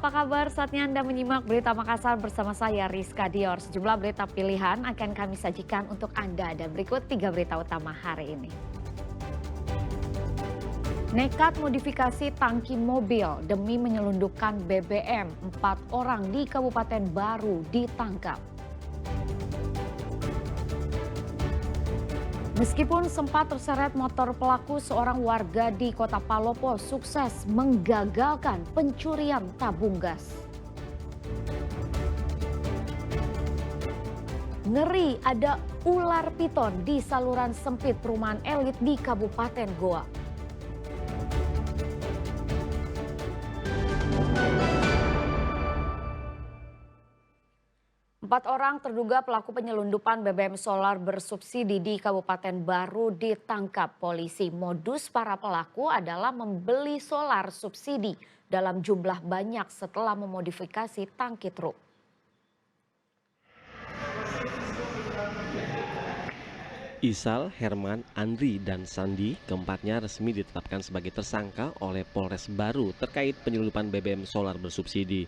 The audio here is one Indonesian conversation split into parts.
apa kabar? Saatnya Anda menyimak Berita Makassar bersama saya Rizka Dior. Sejumlah berita pilihan akan kami sajikan untuk Anda dan berikut 3 berita utama hari ini. Nekat modifikasi tangki mobil demi menyelundupkan BBM, 4 orang di Kabupaten Baru ditangkap. Meskipun sempat terseret motor pelaku, seorang warga di Kota Palopo sukses menggagalkan pencurian tabung gas. Ngeri, ada ular piton di saluran sempit perumahan elit di Kabupaten Goa. Empat orang terduga pelaku penyelundupan BBM solar bersubsidi di Kabupaten Baru ditangkap polisi. Modus para pelaku adalah membeli solar subsidi dalam jumlah banyak setelah memodifikasi tangki truk. Isal, Herman, Andri, dan Sandi keempatnya resmi ditetapkan sebagai tersangka oleh Polres Baru terkait penyelundupan BBM solar bersubsidi.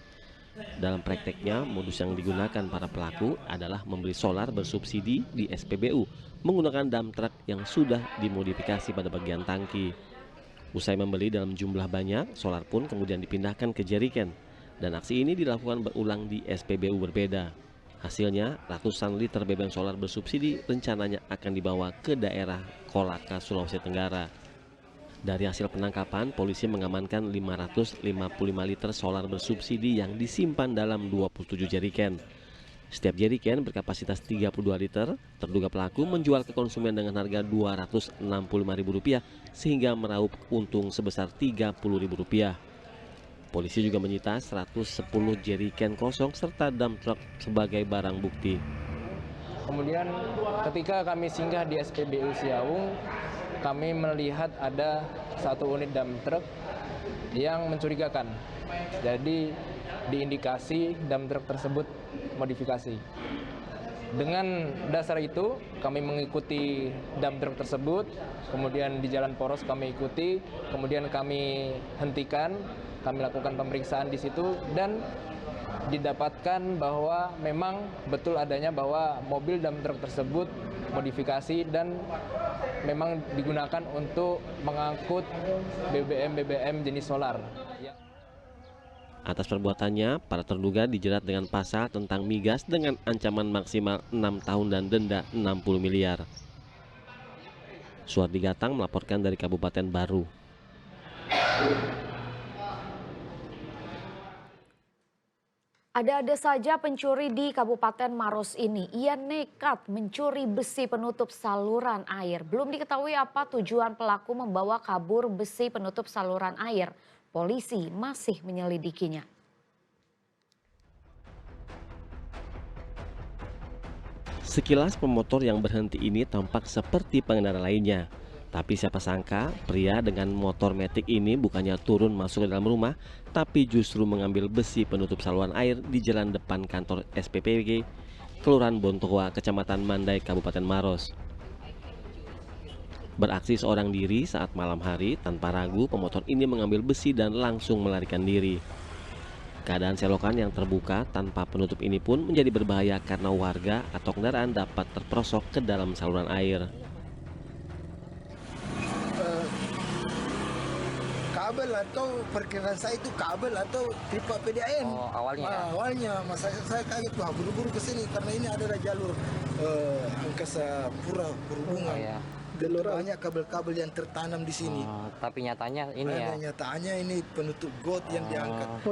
Dalam prakteknya, modus yang digunakan para pelaku adalah membeli solar bersubsidi di SPBU menggunakan dump truck yang sudah dimodifikasi pada bagian tangki. Usai membeli dalam jumlah banyak, solar pun kemudian dipindahkan ke jerigen. Dan aksi ini dilakukan berulang di SPBU berbeda. Hasilnya, ratusan liter BBM solar bersubsidi rencananya akan dibawa ke daerah Kolaka, Sulawesi Tenggara. Dari hasil penangkapan, polisi mengamankan 555 liter solar bersubsidi yang disimpan dalam 27 jerigen. Setiap jerigen berkapasitas 32 liter, terduga pelaku menjual ke konsumen dengan harga Rp265.000 sehingga meraup untung sebesar Rp30.000. Polisi juga menyita 110 jerigen kosong serta dump truck sebagai barang bukti. Kemudian ketika kami singgah di SPBU Siaung, kami melihat ada satu unit dump truck yang mencurigakan. Jadi diindikasi dump truck tersebut modifikasi. Dengan dasar itu kami mengikuti dump truck tersebut, kemudian di jalan poros kami ikuti, kemudian kami hentikan, kami lakukan pemeriksaan di situ dan didapatkan bahwa memang betul adanya bahwa mobil dump truck tersebut modifikasi dan memang digunakan untuk mengangkut BBM jenis solar. Atas perbuatannya, para terduga dijerat dengan pasal tentang migas dengan ancaman maksimal 6 tahun dan denda 60 miliar. Suardi Gatang melaporkan dari Kabupaten Baru. Ada-ada saja pencuri di Kabupaten Maros ini. Ia nekat mencuri besi penutup saluran air. Belum diketahui apa tujuan pelaku membawa kabur besi penutup saluran air. Polisi masih menyelidikinya. Sekilas pemotor yang berhenti ini tampak seperti pengendara lainnya. Tapi siapa sangka pria dengan motor metik ini bukannya turun masuk ke dalam rumah, tapi justru mengambil besi penutup saluran air di jalan depan kantor SPPG, Kelurahan Bontoa, Kecamatan Mandai, Kabupaten Maros. Beraksi seorang diri saat malam hari, tanpa ragu pemotor ini mengambil besi dan langsung melarikan diri. Keadaan selokan yang terbuka tanpa penutup ini pun menjadi berbahaya karena warga atau kendaraan dapat terperosok ke dalam saluran air. Kabel atau perkiraan saya itu kabel atau pipa PDAM. Oh, awalnya. Awalnya, saya kaget wah buru-buru ke sini karena ini adalah jalur angkasa pura perhubungan. Oh, ya. Dan banyak kabel-kabel yang tertanam di sini. Tapi nyatanya ini ya. Nyatanya ini penutup got yang diangkat.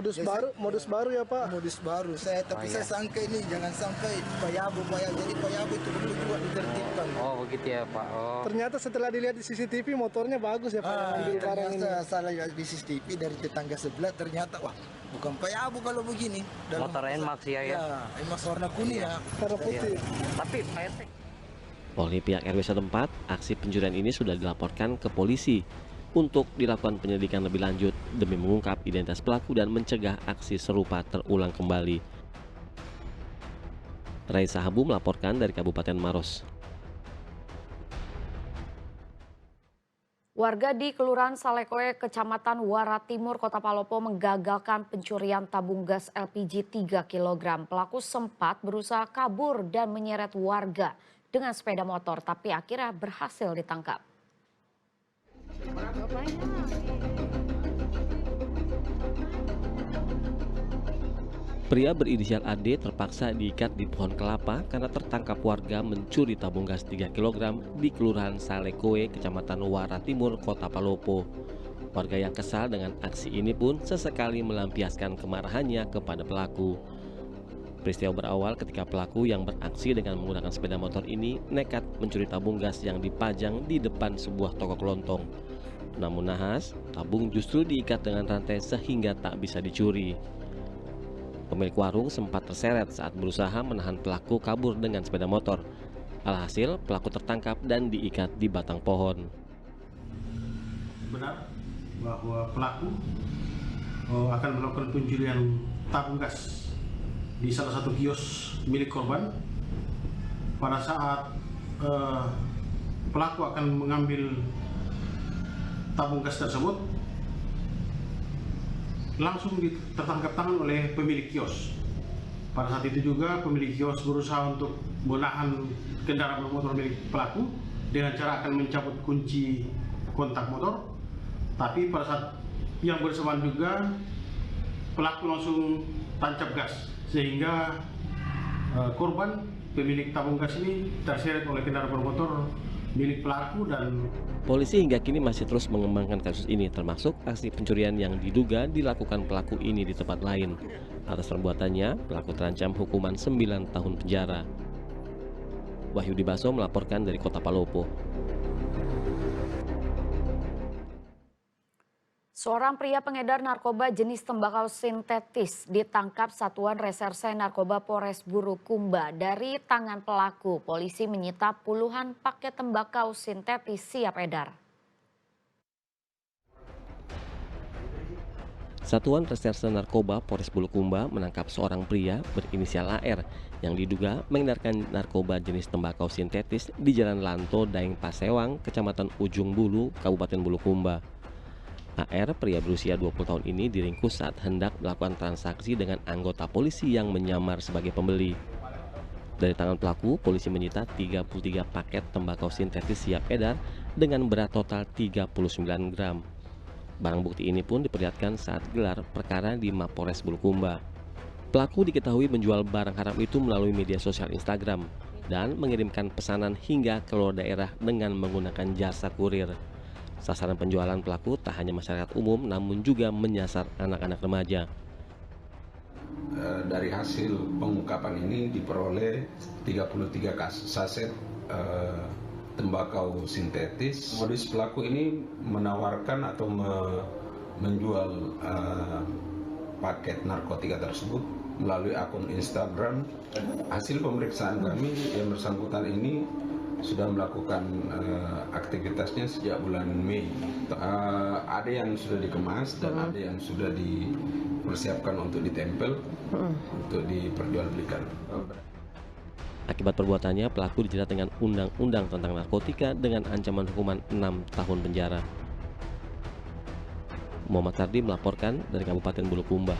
Modus baru ya Pak. Modus baru. Saya sangka ini jangan sampai payabu. Jadi payabu itu perlu juga ditertibkan. Oh begitu ya Pak. Oh. Ternyata setelah dilihat di CCTV motornya bagus ya Pak. Ternyata salah lihat di CCTV dari tetangga sebelah ternyata wah bukan payabu kalau begini. Motor NMAX ya. NMAX warna kuning ya. Warna putih. Tapi Pak Oleh pihak RW setempat, aksi pencurian ini sudah dilaporkan ke polisi untuk dilakukan penyelidikan lebih lanjut demi mengungkap identitas pelaku dan mencegah aksi serupa terulang kembali. Raisa Habu melaporkan dari Kabupaten Maros. Warga di Kelurahan Salekoe, Kecamatan Wara Timur, Kota Palopo menggagalkan pencurian tabung gas LPG 3 kg. Pelaku sempat berusaha kabur dan menyeret warga dengan sepeda motor, tapi akhirnya berhasil ditangkap. Pria berinisial AD terpaksa diikat di pohon kelapa karena tertangkap warga mencuri tabung gas 3 kg di Kelurahan Salekoe, Kecamatan Wara Timur, Kota Palopo. Warga yang kesal dengan aksi ini pun sesekali melampiaskan kemarahannya kepada pelaku. Peristiwa berawal ketika pelaku yang beraksi dengan menggunakan sepeda motor ini nekat mencuri tabung gas yang dipajang di depan sebuah toko kelontong. Namun nahas, tabung justru diikat dengan rantai sehingga tak bisa dicuri. Pemilik warung sempat terseret saat berusaha menahan pelaku kabur dengan sepeda motor. Alhasil, pelaku tertangkap dan diikat di batang pohon. Benar bahwa pelaku akan melakukan pencurian tabung gas di salah satu kios milik korban. Pada saat pelaku akan mengambil tabung gas tersebut, langsung tertangkap tangan oleh pemilik kios. Pada saat itu juga pemilik kios berusaha untuk menahan kendaraan bermotor milik pelaku dengan cara akan mencabut kunci kontak motor. Tapi pada saat yang bersamaan juga pelaku langsung tancap gas sehingga korban pemilik tabung gas ini terseret oleh kendaraan bermotor milik pelaku. Dan polisi hingga kini masih terus mengembangkan kasus ini, termasuk aksi pencurian yang diduga dilakukan pelaku ini di tempat lain. Atas perbuatannya, pelaku terancam hukuman 9 tahun penjara. Wahyudi Baso melaporkan dari Kota Palopo. Seorang pria pengedar narkoba jenis tembakau sintetis ditangkap Satuan Reserse Narkoba Polres Bulukumba. Dari tangan pelaku, polisi menyita puluhan paket tembakau sintetis siap edar. Satuan Reserse Narkoba Polres Bulukumba menangkap seorang pria berinisial AR yang diduga mengedarkan narkoba jenis tembakau sintetis di Jalan Lanto, Daeng Pasewang, Kecamatan Ujung Bulu, Kabupaten Bulukumba. AR, pria berusia 20 tahun ini diringkus saat hendak melakukan transaksi dengan anggota polisi yang menyamar sebagai pembeli. Dari tangan pelaku, polisi menyita 33 paket tembakau sintetis siap edar dengan berat total 39 gram. Barang bukti ini pun diperlihatkan saat gelar perkara di Mapolres Bulukumba. Pelaku diketahui menjual barang haram itu melalui media sosial Instagram dan mengirimkan pesanan hingga ke luar daerah dengan menggunakan jasa kurir. Sasaran penjualan pelaku tak hanya masyarakat umum, namun juga menyasar anak-anak remaja. Dari hasil pengungkapan ini diperoleh 33 saset tembakau sintetis. Modus pelaku ini menawarkan atau menjual paket narkotika tersebut melalui akun Instagram. Hasil pemeriksaan kami, yang bersangkutan ini sudah melakukan aktivitasnya sejak bulan Mei. Ada yang sudah dikemas dan ada yang sudah dipersiapkan untuk ditempel untuk diperjualbelikan. Akibat perbuatannya, pelaku dijerat dengan undang-undang tentang narkotika dengan ancaman hukuman 6 tahun penjara. Muhammad Sardi melaporkan dari Kabupaten Bulukumba.